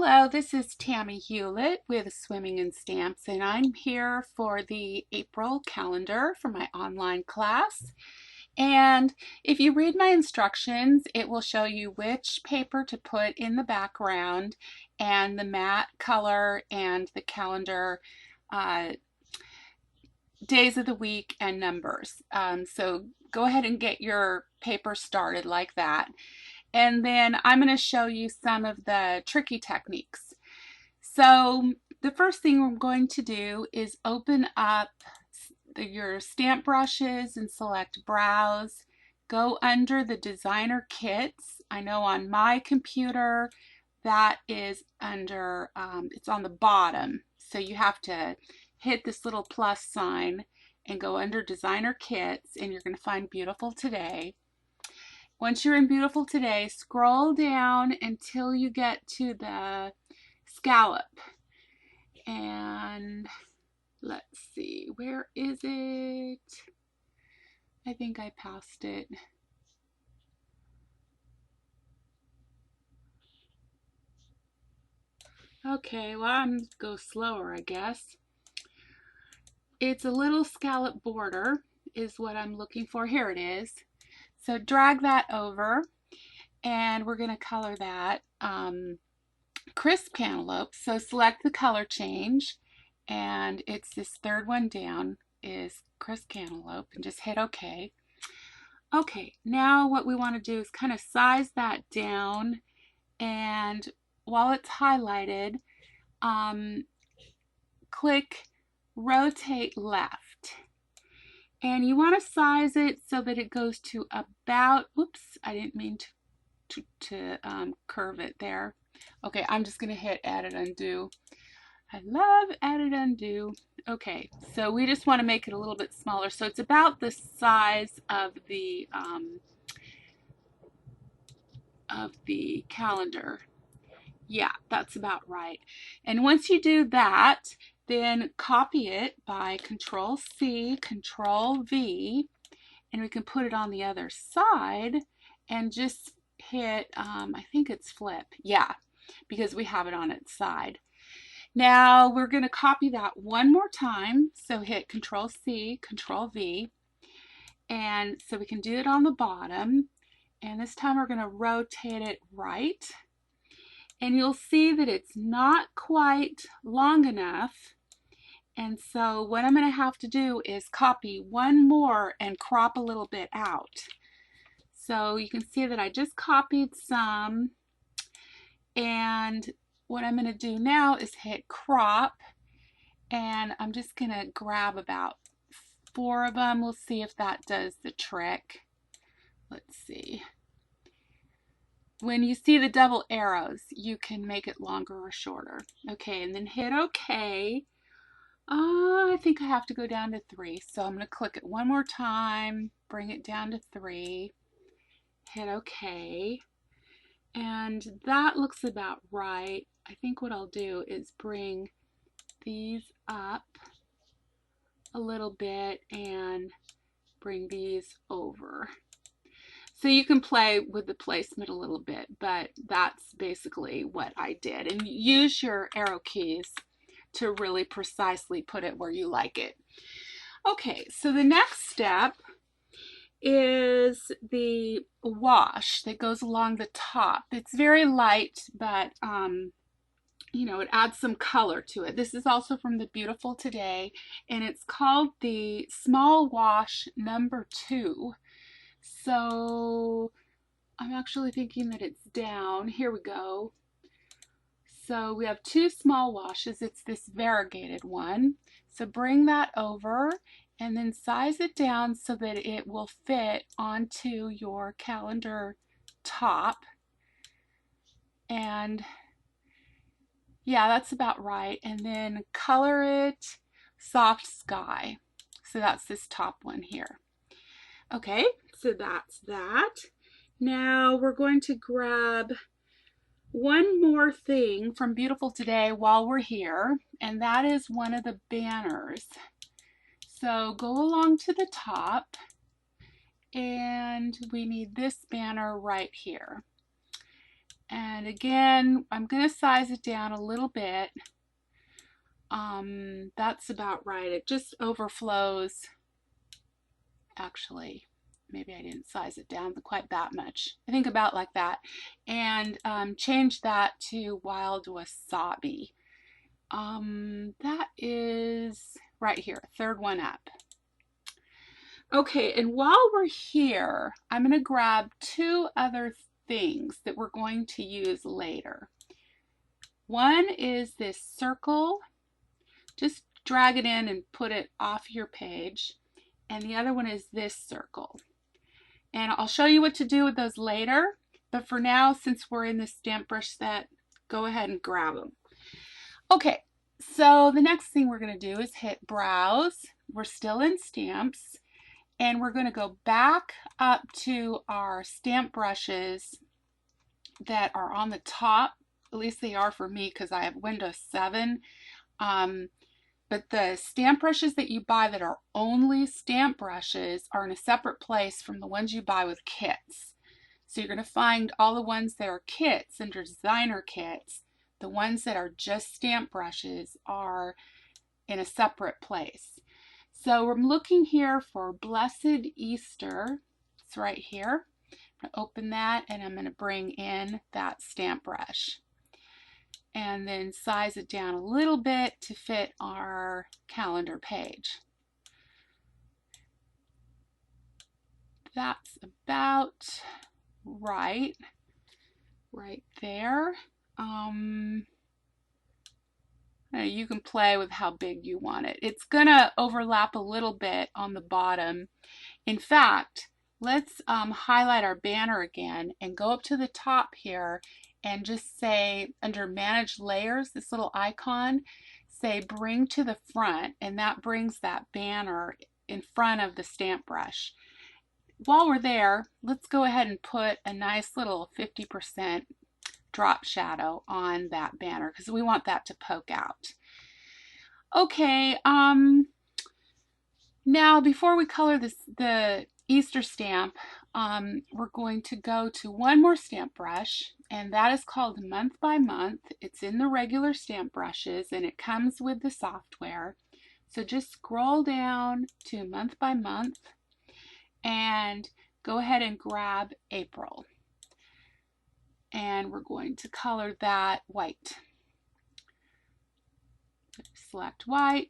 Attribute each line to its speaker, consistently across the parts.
Speaker 1: Hello, this is Tammy Hewlett with Swimming and Stamps, and I'm here for the April calendar for my online class. And if you read my instructions, it will show you which paper to put in the background and the matte color and the calendar uh, days of the week and numbers. So go ahead and get your paper started like that. And then I'm going to show you some of the tricky techniques. So the first thing we're going to do is open up your stamp brushes and select Browse. Go under the designer kits. I know on my computer that is under, it's on the bottom. So you have to hit this little plus sign and go under designer kits, and you're going to find Beautiful Today. Once you're in Beautiful Today, scroll down until you get to the scallop. And let's see, where is it? I think I passed it. Okay, well, I'm going to go slower, I guess. It's a little scallop border is what I'm looking for. Here it is. So drag that over, and we're going to color that crisp cantaloupe. So select the color change, and it's this third one down is crisp cantaloupe, and just hit OK. Okay, now what we want to do is kind of size that down, and while it's highlighted, click rotate left. And you want to size it so that it goes to about, whoops, I didn't mean to curve it there. Okay, I'm just going to hit edit undo. I love edit undo. Okay, so we just want to make it a little bit smaller. So it's about the size of the calendar. Yeah, that's about right. And once you do that, then copy it by Control C, Control V, and we can put it on the other side and just hit, I think it's flip. Yeah, because we have it on its side. Now we're going to copy that one more time. So hit Control C, Control V, and so we can do it on the bottom. And this time we're going to rotate it right. And you'll see that it's not quite long enough. And so what I'm going to have to do is copy one more and crop a little bit out. So you can see that I just copied some. And what I'm going to do now is hit crop. And I'm just going to grab about 4 of them. We'll see if that does the trick. Let's see. When you see the double arrows, you can make it longer or shorter. Okay, and then hit OK. I think I have to go down to 3, so I'm going to click it one more time, bring it down to 3, hit OK, and that looks about right. I think what I'll do is bring these up a little bit and bring these over. So you can play with the placement a little bit, but that's basically what I did. And use your arrow keys to really precisely put it where you like it. Okay, so the next step is the wash that goes along the top. It's very light, but you know, it adds some color to it. This is also from the Beautiful Today, and it's called the Small Wash number 2. So I'm actually thinking that it's down. Here we go. So we have 2 small washes. It's this variegated one. So bring that over and then size it down so that it will fit onto your calendar top. And yeah, that's about right. And then color it soft sky. So that's this top one here. Okay, so that's that. Now we're going to grab one more thing from Beautiful Today while we're here, and that is one of the banners. So go along to the top, and we need this banner right here. And again, I'm going to size it down a little bit. That's about right. It just overflows. Actually, maybe I didn't size it down quite that much. I think about like that. And change that to wild wasabi. That is right here, third one up. Okay, and while we're here, I'm going to grab two other things that we're going to use later. One is this circle. Just drag it in and put it off your page. And the other one is this circle. And I'll show you what to do with those later. But for now, since we're in the stamp brush set, go ahead and grab them. Okay, so the next thing we're going to do is hit Browse. We're still in Stamps. And we're going to go back up to our stamp brushes that are on the top. At least they are for me because I have Windows 7. But the stamp brushes that you buy that are only stamp brushes are in a separate place from the ones you buy with kits. So you're going to find all the ones that are kits under designer kits. The ones that are just stamp brushes are in a separate place. So I'm looking here for Blessed Easter. It's right here. I'm going to open that and I'm going to bring in that stamp brush. And then size it down a little bit to fit our calendar page. That's about right there. You can play with how big you want it. It's gonna overlap a little bit on the bottom. In fact, let's highlight our banner again and go up to the top here and just say under Manage Layers, this little icon, say Bring to the Front, and that brings that banner in front of the stamp brush. While we're there, let's go ahead and put a nice little 50% drop shadow on that banner because we want that to poke out. Okay, now before we color the Easter stamp, we're going to go to one more stamp brush, and that is called Month by Month. It's in the regular stamp brushes and it comes with the software. So just scroll down to Month by Month and go ahead and grab April. And we're going to color that white. Select white,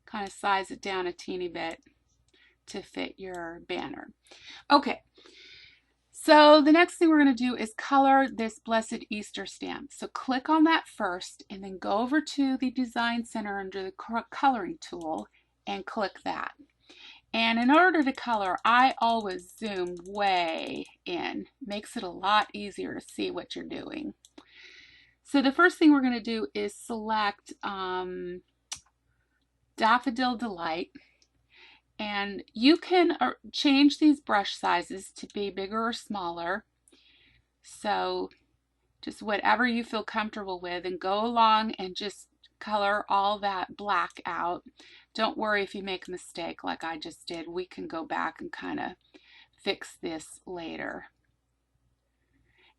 Speaker 1: kind of size it down a teeny bit to fit your banner. Okay, so the next thing we're going to do is color this Blessed Easter stamp. So click on that first and then go over to the Design Center under the coloring tool and click that. And in order to color, I always zoom way in. Makes it a lot easier to see what you're doing. So the first thing we're going to do is select Daffodil Delight. And you can change these brush sizes to be bigger or smaller. So just whatever you feel comfortable with, and go along and just color all that black out. Don't worry if you make a mistake like I just did. We can go back and kind of fix this later.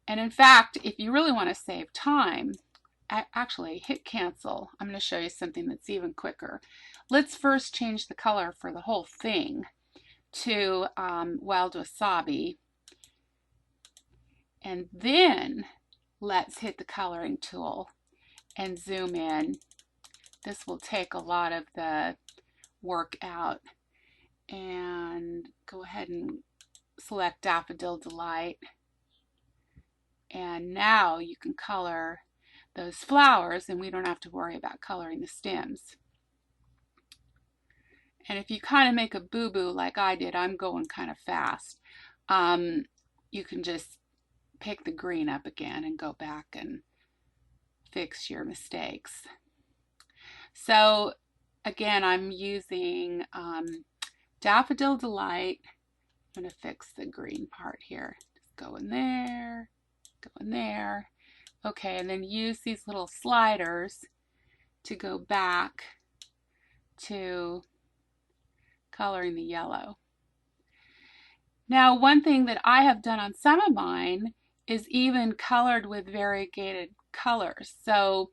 Speaker 1: And in fact, if you really want to save time, actually hit cancel. I'm going to show you something that's even quicker. Let's first change the color for the whole thing to Wild Wasabi. And then let's hit the coloring tool and zoom in. This will take a lot of the work out. And go ahead and select Daffodil Delight. And now you can color those flowers and we don't have to worry about coloring the stems. And if you kind of make a boo-boo like I did, I'm going kind of fast, you can just pick the green up again and go back and fix your mistakes. So again, I'm using Daffodil Delight. I'm going to fix the green part here. Just go in there, go in there. Okay, and then use these little sliders to go back to coloring the yellow. Now, one thing that I have done on some of mine is even colored with variegated colors. So